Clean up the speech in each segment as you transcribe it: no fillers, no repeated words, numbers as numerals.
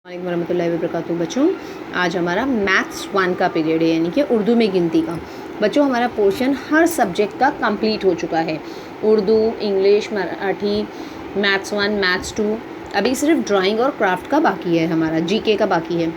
वालेकुम वरहमतुल्लाहि वबरकातुहू। बच्चों, आज हमारा मैथ्स 1 का पीरियड है, यानी कि उर्दू में गिनती का। बच्चों, हमारा पोर्शन हर सब्जेक्ट का कंप्लीट हो चुका है। Urdu, English, Marathi, maths 1, maths 2। अभी सिर्फ ड्राइंग और क्राफ्ट का बाकी है, हमारा जीके का बाकी है।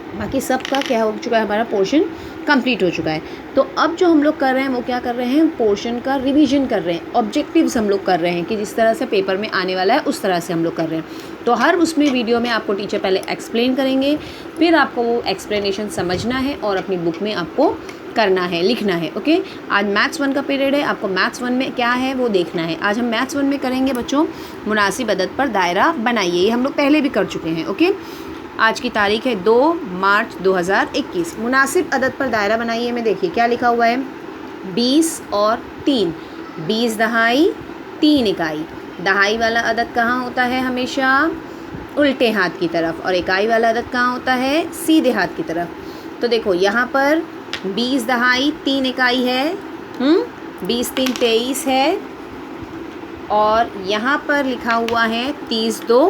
बाकी सब का क्या हो चुका है, हमारा पोर्शन कंप्लीट हो चुका है। तो अब जो हम लोग कर रहे हैं वो क्या कर रहे हैं, पोर्शन का रिवीजन कर रहे हैं। ऑब्जेक्टिव्स हम लोग कर रहे हैं कि जिस तरह से पेपर में आने वाला है उस तरह से हम लोग कर रहे हैं। तो हर उसमें वीडियो में आपको टीचर पहले एक्सप्लेन करेंगे, फिर आपको वो एक्सप्लेनेशन समझना है और अपनी बुक में आपको करना है, लिखना है। ओके, आज मैथ्स 1 का पीरियड है, आपको मैथ्स 1 में क्या है वो देखना है। आज हम मैथ्स 1 में करेंगे बच्चों, मुनासिब अदद पर दायरा बनाइए। ये हम लोग पहले भी कर चुके हैं। ओके, आज की तारीख है 2 मार्च 2021। मुनासिब अदद पर दायरा बनाइए में देखिए क्या लिखा हुआ है, 20 और 3। 20 दहाई 3 इकाई। दहाई वाला अदद कहाँ होता है, हमेशा उल्टे हाथ की तरफ, और इकाई वाला अदद कहाँ होता है, सीधे हाथ की तरफ। तो देखो यहाँ पर 20 दहाई 3 इकाई है, 20 3 23 है, और यहाँ पर लिखा हुआ है 30 2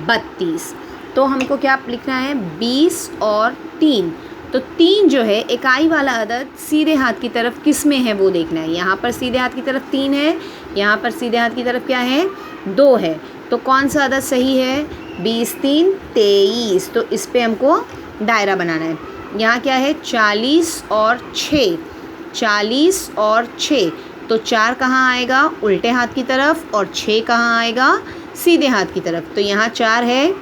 32। तो हमको क्या लिखना है, 20 और 3। तो 3 जो है इकाई वाला अदद सीधे हाथ की तरफ किस में है वो देखना है। यहाँ पर सीधे हाथ की तरफ 3 है, यहाँ पर सीधे हाथ की तरफ क्या है, 2 है। तो कौन सा अदद सही है, 20 3 23। तो इस पे हमको दायरा बनाना है। यहाँ क्या है, 40 और 6। 40 और 6। तो 4 कहाँ आएगा, उल्टे हाथ की तरफ, और 6 कहाँ आएगा, सीधे हाथ की तरफ। तो यहाँ 4 है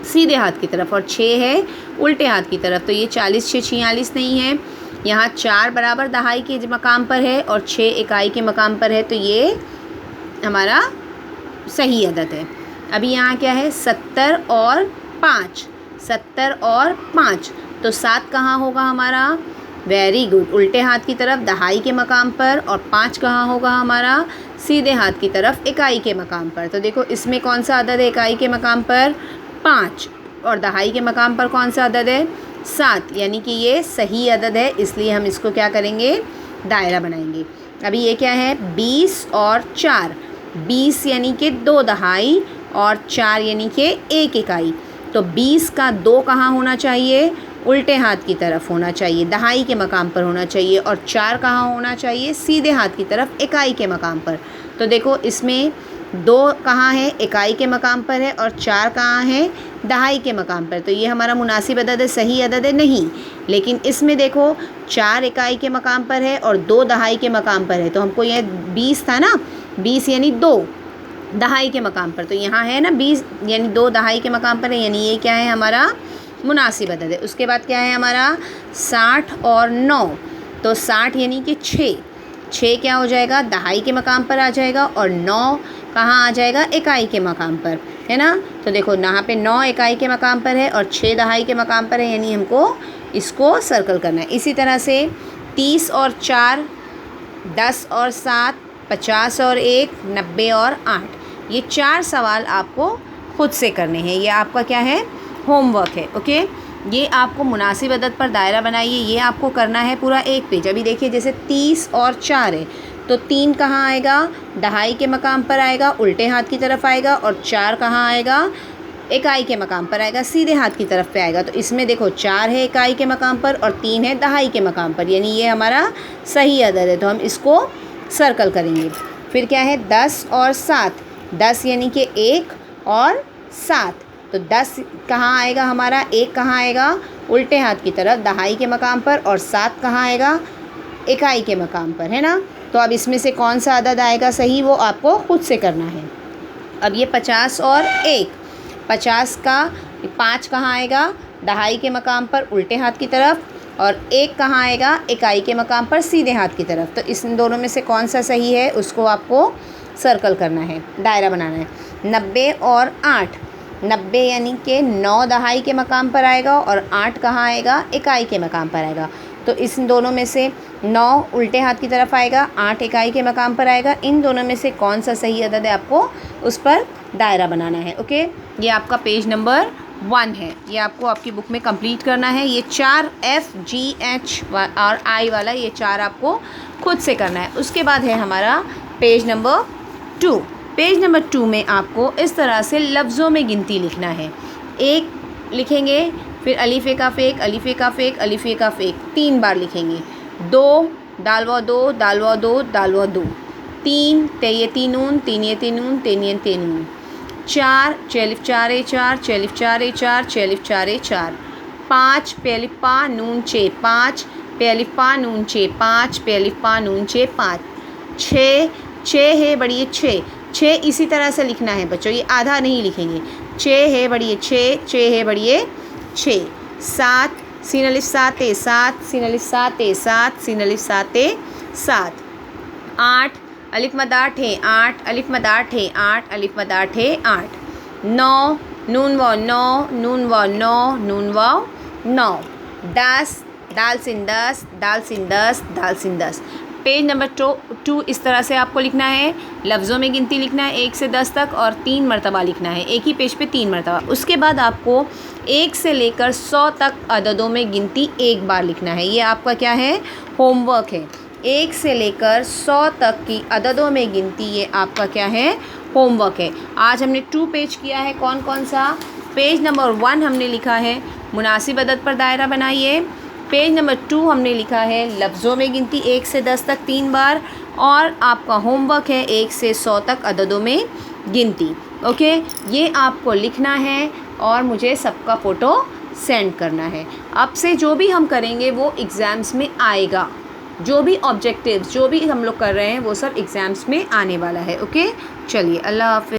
सीधे हाथ की तरफ और 6 है उल्टे हाथ की तरफ। तो ये 40 6 46 नहीं है। यहाँ 4 बराबर दहाई के मकाम पर है और 6 इकाई के मकाम पर है, तो ये हमारा सही अदद है। अभी यहाँ क्या है, 70 और 5। 70 और 5। तो 7 कहाँ होगा हमारा, वेरी गुड, उल्टे हाथ की तरफ दहाई के मकाम पर, और 5 कहाँ होगा हमारा, सीधे हाथ की तरफ इकाई के मकाम पर। तो देखो इसमें कौन सा अदद है, इकाई के मकाम पर 5, और दहाई के मकाम पर कौन सा अदद है, 7। यानी कि ये सही अदद है, इसलिए हम इसको क्या करेंगे, दायरा बनाएंगे। अभी ये क्या है, 20 और 4। 20 यानी कि 2 दहाई, और 4 यानी कि 1 इकाई। तो 20 का 2 कहाँ होना चाहिए, उल्टे हाथ की तरफ होना चाहिए, दहाई के मकाम पर होना चाहिए, और 4 कहाँ होना चाहिए, सीधे हाथ की तरफ इकाई के मकाम पर। तो देखो इसमें 2 कहाँ है, इकाई के मकाम पर है, और 4 कहाँ है, दहाई के मकाम पर। तो ये हमारा मुनासिब अदद है, सही अदद है नहीं। लेकिन इसमें देखो 4 इकाई के मकाम पर है और 2 दहाई के मकाम पर है। तो हमको ये 20 था ना, 20 यानी 2 दहाई के मकाम पर। तो यहाँ है ना 20 यानी 2 दहाई के मकाम पर है, यानी ये क्या है हमारा मुनासिब अदद है। उसके बाद क्या है हमारा 60 और 9। तो 60 यानी कि 6। 6 क्या हो जाएगा, दहाई के मकाम पर आ जाएगा, और 9 कहाँ आ जाएगा, इकाई के मकाम पर, है ना। तो देखो यहाँ पे 9 इकाई के मकाम पर है और 6 दहाई के मकाम पर है, यानी हमको इसको सर्कल करना है। इसी तरह से 30 और 4, 10 और 7, 50 और 1, 90 और 8। ये 4 सवाल आपको खुद से करने हैं, ये आपका क्या है, होमवर्क है। ओके, ये आपको मुनासिब अदद पर दायरा बनाइए, ये आपको करना है पूरा 1 पेज। अभी देखिए जैसे 30 और 4 है, तो 3 कहाँ आएगा, दहाई के मकाम पर आएगा, उल्टे हाथ की तरफ आएगा, और 4 कहाँ आएगा, इकाई के मकाम पर आएगा, सीधे हाथ की तरफ पे आएगा। तो इसमें देखो 4 है इकाई के मकाम पर और 3 है दहाई के मकाम पर, यानी ये हमारा सही अदद है। तो हम इसको सर्कल करेंगे। फिर क्या है, 10 और 7। 10 यानी कि 1 और 7। तो 10 कहाँ आएगा हमारा, 1 कहाँ आएगा, उल्टे हाथ की तरफ दहाई के मकाम पर, और 7 कहाँ आएगा, इकाई के मकाम पर, है ना। तो अब इसमें से कौन सा अदद आएगा सही, वो आपको खुद से करना है। अब ये 50 और 1। 50 का 5 कहाँ आएगा, दहाई के मकाम पर उल्टे हाथ की तरफ, और 1 कहाँ आएगा, इकाई के मकाम पर सीधे हाथ की तरफ। तो इस दोनों में से कौन सा सही है उसको आपको सर्कल करना है, दायरा बनाना है। 90 और 8। 90 यानी कि 9 दहाई के मकाम पर आएगा, और 8 कहाँ आएगा, इकाई के मकाम पर आएगा। तो इस दोनों में से 9 उल्टे हाथ की तरफ आएगा, 8 इकाई के मकाम पर आएगा। इन दोनों में से कौन सा सही अदद है, आपको उस पर दायरा बनाना है। ओके, ये आपका पेज नंबर 1 है, ये आपको आपकी बुक में कंप्लीट करना है। ये 4 F G H और I वाला, ये 4 आपको खुद से करना है। उसके बाद है हमारा पेज नंबर 2। पेज नंबर 2 में आपको इस तरह से लफ्ज़ों में गिनती लिखना है। 1 लिखेंगे, फिर अलीफ़े का फेक, अलीफ़े का फेक, अलीफ़े का फेक 3 बार लिखेंगे। 2 दाल व 2 दाल व 2 दाल व 2, 3 ते ये 3 नून, 3 ये 3 नून, 3 ये 3 नून, 4 चेलिफ 4 ए 4, चेलिफ 4 ए 4, चेलिफ 4 ए 4, 5 पे अलिफ पा नून चे 5, पे अलिफ पा नून चे 5, पे अलिफ पा नून चे 5, 6 6 है बढ़िए 6, 6 इसी तरह से लिखना है बच्चों, ये आधा नहीं लिखेंगे। 6 है बढ़िए 6, 6 है बढ़िए 6, 7 सीन अलिफ 7 ए 7, सीन अलिफ 7 ए 7, सीन अलिफ 7 ए 7, 8 अलिफ मद 8 है 8, अलिफ मद 8 है 8, अलिफ मद 8 है 8, 9 नून व 9, नून व 9, नून व 9, 10 दाल सिन 10, दाल सिन 10, दाल सिन 10। पेज नंबर 2 इस तरह से आपको लिखना है, लफ्ज़ों में गिनती लिखना है 1 से 10 तक और 3 मरतबा लिखना है, एक ही पेज पे 3 मरतबा। उसके बाद आपको 1 से लेकर 100 तक अददों में गिनती 1 बार लिखना है। ये आपका क्या है, होमवर्क है। 1 से लेकर 100 तक की अददों में गिनती, ये आपका क्या है, होमवर्क है। आज हमने 2 पेज किया है, कौन कौन सा। पेज नंबर 1 हमने लिखा है मुनासिब अदद पर दायरा बनाइए। पेज नंबर 2 हमने लिखा है लफ्ज़ों में गिनती 1 से 10 तक 3 बार, और आपका होमवर्क है 1 से 100 तक अददों में गिनती। ओके, ये आपको लिखना है और मुझे सबका फ़ोटो सेंड करना है। अब से जो भी हम करेंगे वो एग्ज़ाम्स में आएगा, जो भी ऑब्जेक्टिव्स जो भी हम लोग कर रहे हैं वो सब एग्ज़ाम्स में आने वाला है। ओके, चलिए अल्लाह हाफ़िज़।